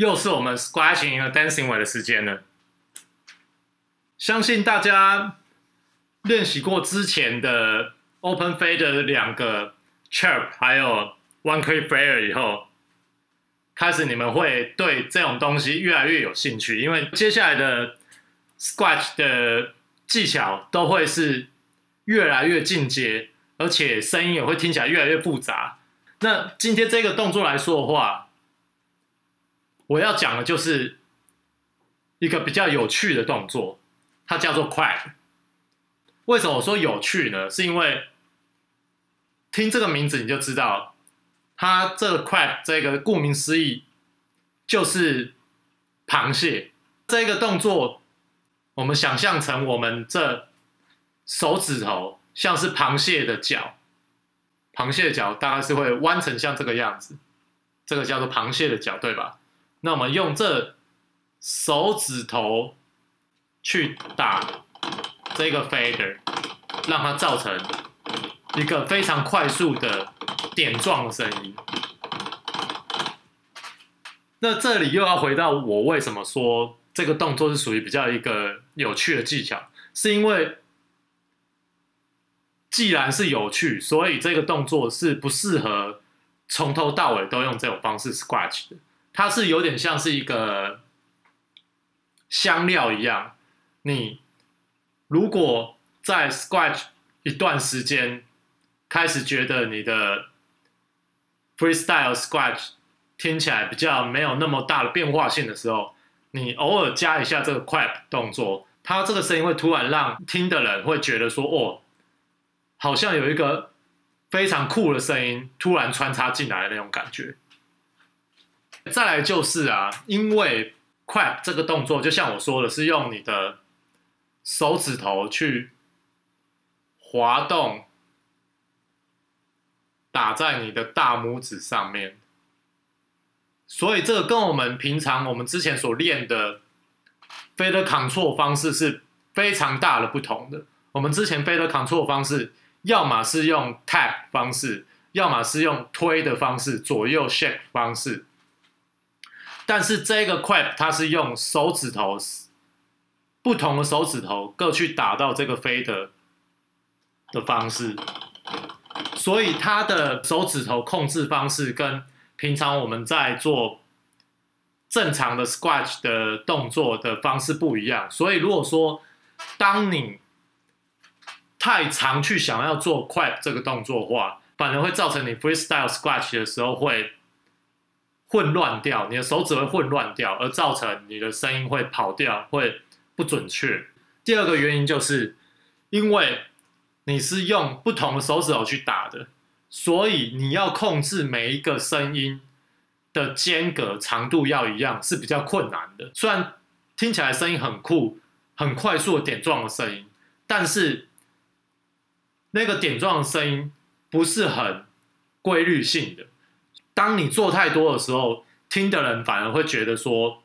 又是我们 Scratching 和 Dancing 尾的时间了。相信大家练习过之前的 Open Fader 2个 Chirp 还有 One Click Flare 以后，开始你们会对这种东西越来越有兴趣，因为接下来的 Scratch 的技巧都会是越来越进阶，而且声音也会听起来越来越复杂。那今天这个动作来说的话，我要讲的就是一个比较有趣的动作，它叫做 Clap。为什么我说有趣呢？是因为听这个名字你就知道，它这个 Clap 这个顾名思义就是螃蟹。这个动作我们想象成我们这手指头像是螃蟹的脚，螃蟹的脚大概是会弯成像这个样子，这个叫做螃蟹的脚，对吧？那我们用这手指头去打这个 fader， 让它造成一个非常快速的点状的声音。那这里又要回到我为什么说这个动作是属于比较一个有趣的技巧，是因为既然是有趣，所以这个动作是不适合从头到尾都用这种方式 scratch 的。它是有点像是一个香料一样，你如果在 scratch 一段时间，开始觉得你的 freestyle scratch 听起来比较没有那么大的变化性的时候，你偶尔加一下这个 clap 动作，它这个声音会突然让听的人会觉得说，哦，好像有一个非常酷的声音突然穿插进来的那种感觉。再来就是因为 clap 这个动作就像我说的是用你的手指头去滑动打在你的大拇指上面，所以这个跟我们平常我们之前所练的 fader control 方式是非常大的不同的。我们之前 fader control 方式要么是用 tap 方式，要么是用推的方式，左右 shake 方式。但是这个 clap 它是用手指头，不同的手指头各去打到这个 fader 的方式，所以它的手指头控制方式跟平常我们在做正常的 scratch 的动作的方式不一样。所以如果说当你太常去想要做 clap 这个动作的话，反而会造成你 freestyle scratch 的时候会混乱掉，你的手指会混乱掉，而造成你的声音会跑掉，会不准确。第二个原因就是因为你是用不同的手指头去打的，所以你要控制每一个声音的间隔长度要一样是比较困难的。虽然听起来声音很酷，很快速的点状的声音，但是那个点状的声音不是很规律性的。当你做太多的时候，听的人反而会觉得说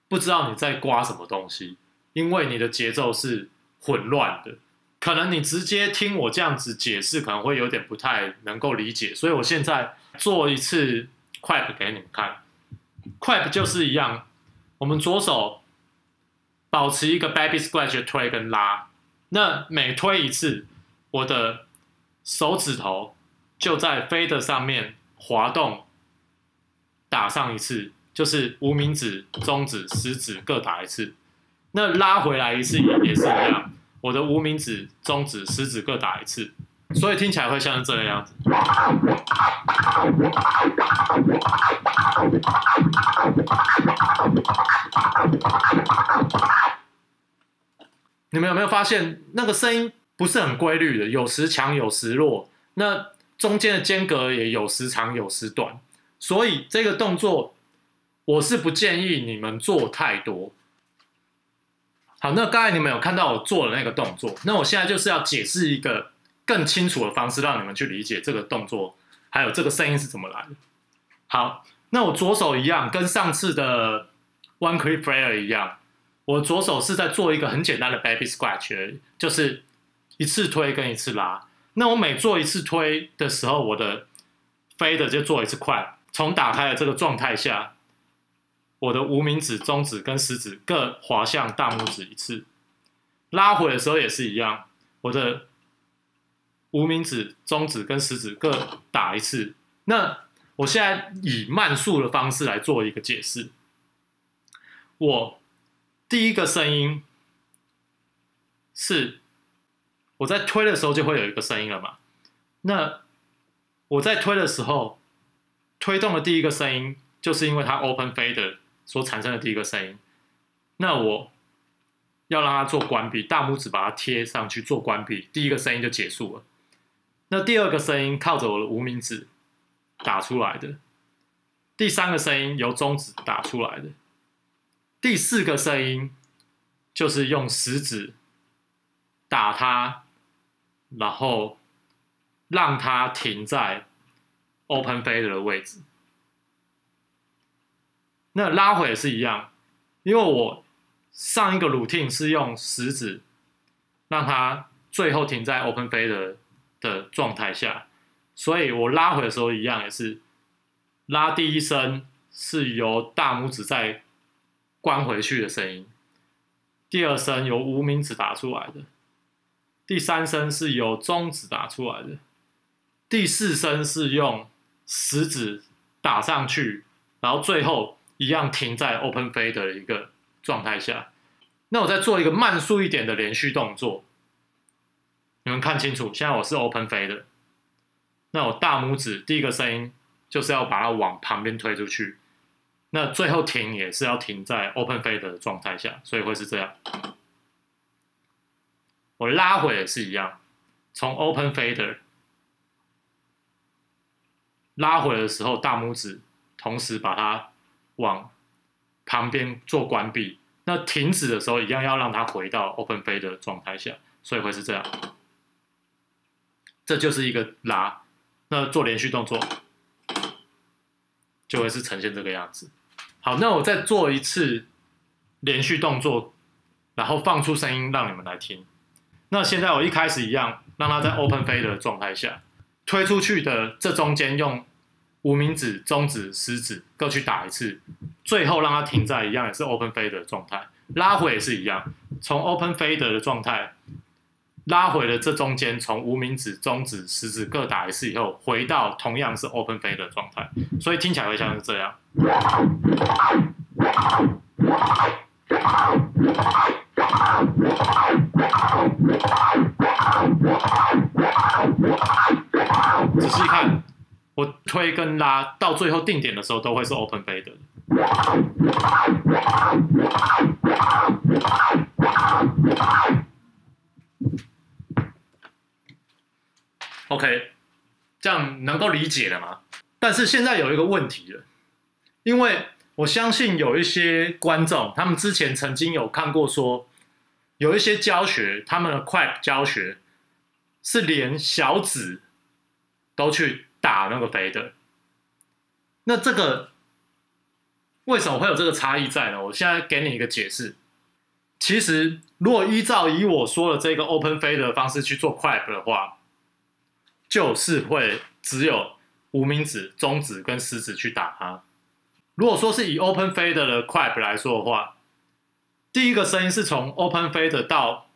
不知道你在刮什么东西，因为你的节奏是混乱的。可能你直接听我这样子解释可能会有点不太能够理解，所以我现在做一次 clap 给你们看。clap 就是一样，我们左手保持一个 baby scratch 的推跟拉，那每推一次，我的手指头就在 fader 上面滑动打上一次，就是无名指、中指、食指各打一次。那拉回来一次也是一样，我的无名指、中指、食指各打一次，所以听起来会像是这个样子。你们有没有发现那个声音不是很规律的，有时强有时弱，那中间的间隔也有时长有时短，所以这个动作我是不建议你们做太多。好，那刚才你们有看到我做的那个动作，那我现在就是要解释一个更清楚的方式，让你们去理解这个动作还有这个声音是怎么来的。好，那我左手一样，跟上次的 One Click Flare 一样，我左手是在做一个很简单的 baby scratch 而已，就是一次推跟一次拉。那我每做一次推的时候，我的 fader 就做一次快，从打开的这个状态下，我的无名指、中指跟食指各滑向大拇指一次，拉回的时候也是一样，我的无名指、中指跟食指各打一次。那我现在以慢速的方式来做一个解释。我第一个声音是我在推的时候就会有一个声音了嘛？那我在推的时候，推动的第一个声音就是因为它 open fader 所产生的第一个声音。那我要让它做关闭，大拇指把它贴上去做关闭，第一个声音就结束了。那第二个声音靠着我的无名指打出来的，第三个声音由中指打出来的，第四个声音就是用食指打它，然后让它停在 open fader 的位置。那拉回也是一样，因为我上一个 routine 是用食指让它最后停在 open fader 的状态下，所以我拉回的时候一样，也是拉第一声是由大拇指再关回去的声音，第二声由无名指打出来的，第三声是由中指打出来的，第四声是用食指打上去，然后最后一样停在 open fader 的一个状态下。那我再做一个慢速一点的连续动作，你们看清楚，现在我是 open fader， 那我大拇指第一个声音就是要把它往旁边推出去，那最后停也是要停在 open fader 的状态下，所以会是这样。我拉回也是一样，从 open fader 拉回的时候，大拇指同时把它往旁边做关闭，那停止的时候一样要让它回到 open fader 的状态下，所以会是这样。这就是一个拉，那做连续动作就会是呈现这个样子。好，那我再做一次连续动作，然后放出声音让你们来听。那现在我一开始一样，让它在 open fader 的状态下，推出去的这中间用无名指、中指、食指各去打一次，最后让它停在一样也是 open fader 的状态。拉回也是一样，从 open fader 的状态拉回了这中间，从无名指、中指、食指各打一次以后，回到同样是 open fader 的状态，所以听起来会像是这样。仔细看，我推跟拉到最后定点的时候都会是 open fader 的。OK， 这样能够理解了吗？但是现在有一个问题了，因为我相信有一些观众，他们之前曾经有看过说，有一些教学，他们的 clap 教学是连小指都去打那个 fader。那这个为什么会有这个差异在呢？我现在给你一个解释。其实，如果以我说的这个 open fader 的方式去做 clap 的话，就是会只有无名指、中指跟食指去打它。如果说是以 open fader 的 clap 来说的话，第一个声音是从 open fader 到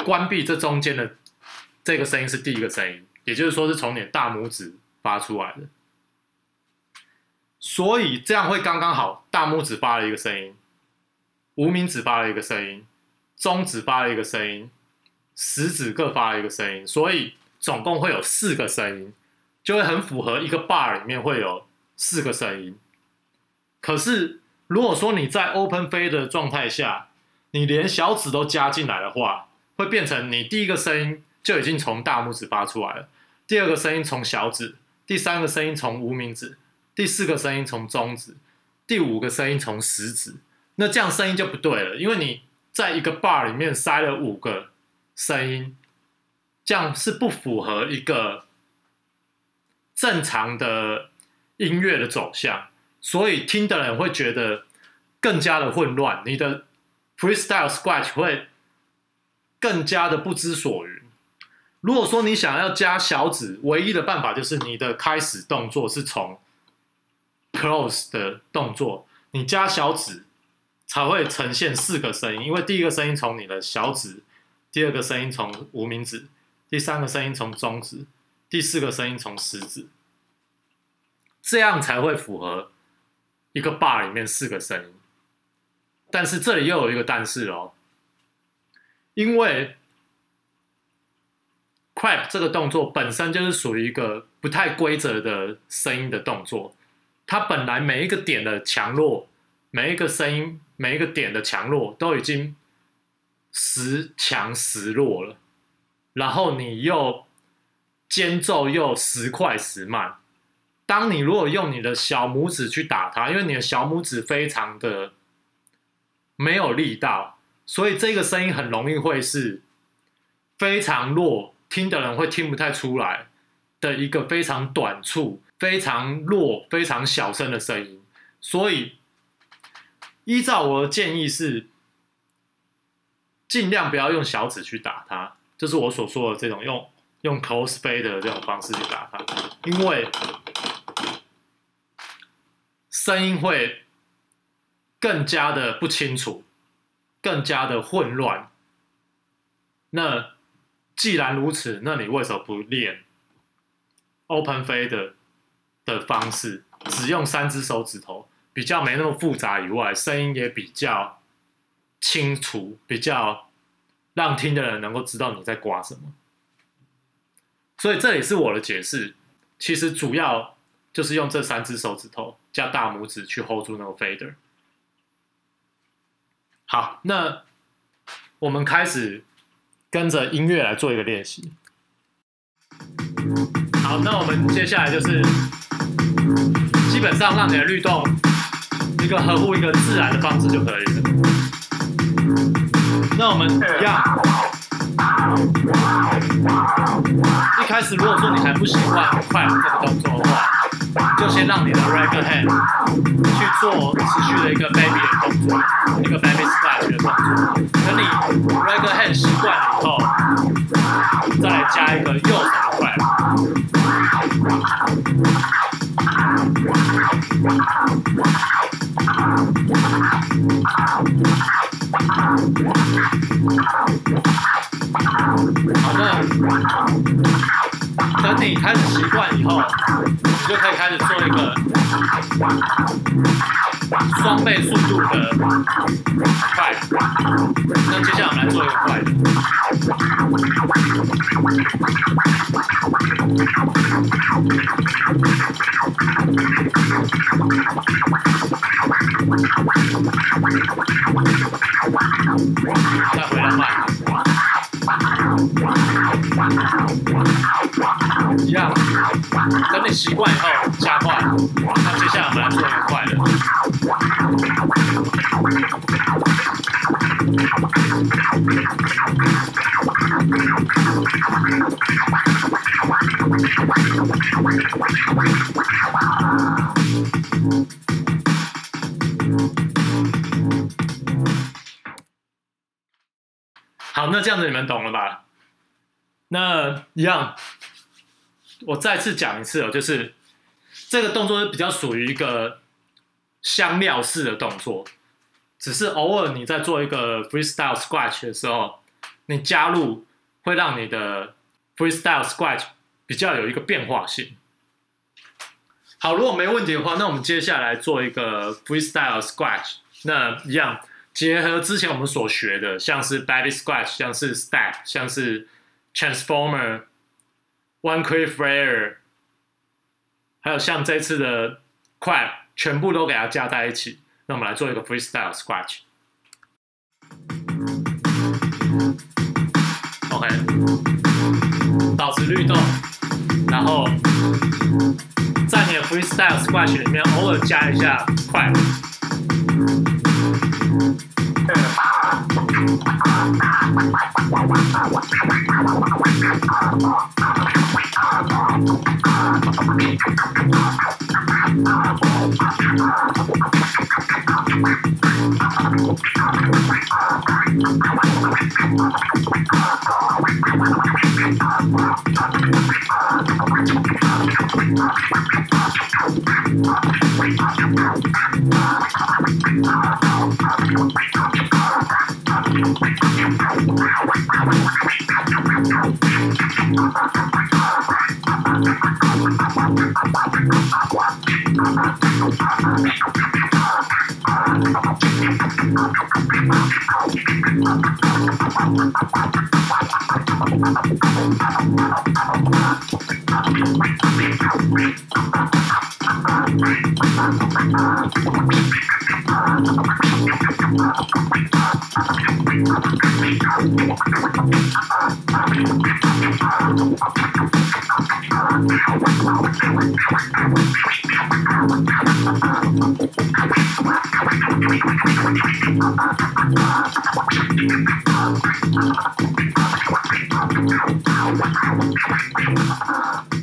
关闭这中间的这个声音是第一个声音，也就是说是从你的大拇指发出来的。所以这样会刚刚好，大拇指发了一个声音，无名指发了一个声音，中指发了一个声音，食指各发了一个声音，所以总共会有4个声音，就会很符合一个 bar 里面会有4个声音。可是如果说你在 open fader 的状态下，你连小指都加进来的话，会变成你第一个声音就已经从大拇指发出来了，第二个声音从小指，第三个声音从无名指，第4个声音从中指，第5个声音从食指。那这样声音就不对了，因为你在一个 bar 里面塞了5个声音，这样是不符合一个正常的音乐的走向，所以听的人会觉得更加的混乱，你的 freestyle scratch 会更加的不知所云。如果说你想要加小指，唯一的办法就是你的开始动作是从 close 的动作，你加小指才会呈现4个声音，因为第一个声音从你的小指，第二个声音从无名指，第三个声音从中指，第4个声音从食指，这样才会符合一个 bar 里面4个声音。但是这里又有一个但是哦，因为 clap 这个动作本身就是属于一个不太规则的声音的动作，它本来每一个点的强弱，每一个声音，每一个点的强弱都已经时强时弱了，然后你又间奏又时快时慢。当你如果用你的小拇指去打它，因为你的小拇指非常的没有力道，所以这个声音很容易会是非常弱，听的人会听不太出来的一个非常短促、非常弱、非常小声的声音。所以依照我的建议是，尽量不要用小指去打它，就是我所说的这种用 close fade 的这种方式去打它，因为声音会更加的不清楚，更加的混乱。那既然如此，那你为什么不练 open fade 的方式，只用3只手指头，比较没那么复杂以外，声音也比较清楚，比较让听的人能够知道你在刮什么。所以这里是我的解释，其实主要就是用这3只手指头加大拇指去 hold 住那个 fader。好，那我们开始跟着音乐来做一个练习。好，那我们接下来就是基本上让你的律动一个合乎一个自然的方式就可以了。那我们一样，一开始如果说你还不习惯快这个动作的话，就先让你的 right hand 去做持续的一个 baby 的动作，一个 baby splash 的动作。等你 right hand 习惯了以后，再来加一个右手的快。好的，等你开始习惯以后，你就可以开始做一个双倍速度的快。那接下来我们来做一个快的。再回来慢。一样，等你习惯以后加快。那接下来我们来做一个快的。好，那这样子你们懂了吧？那一样，我再次讲一次哦，就是这个动作比较属于一个香料式的动作，只是偶尔你在做一个 freestyle scratch 的时候，你加入会让你的 freestyle scratch 比较有一个变化性。好，如果没问题的话，那我们接下来做一个 freestyle scratch。那一样结合之前我们所学的，像是 baby scratch， 像是 step， 像是 transformer、one quick flare， 还有像这次的 clap， 全部都给它加在一起。那我们来做一个 freestyle scratch。OK， 保持律动，然后在你的 freestyle scratch 里面偶尔加一下clap。Thank you.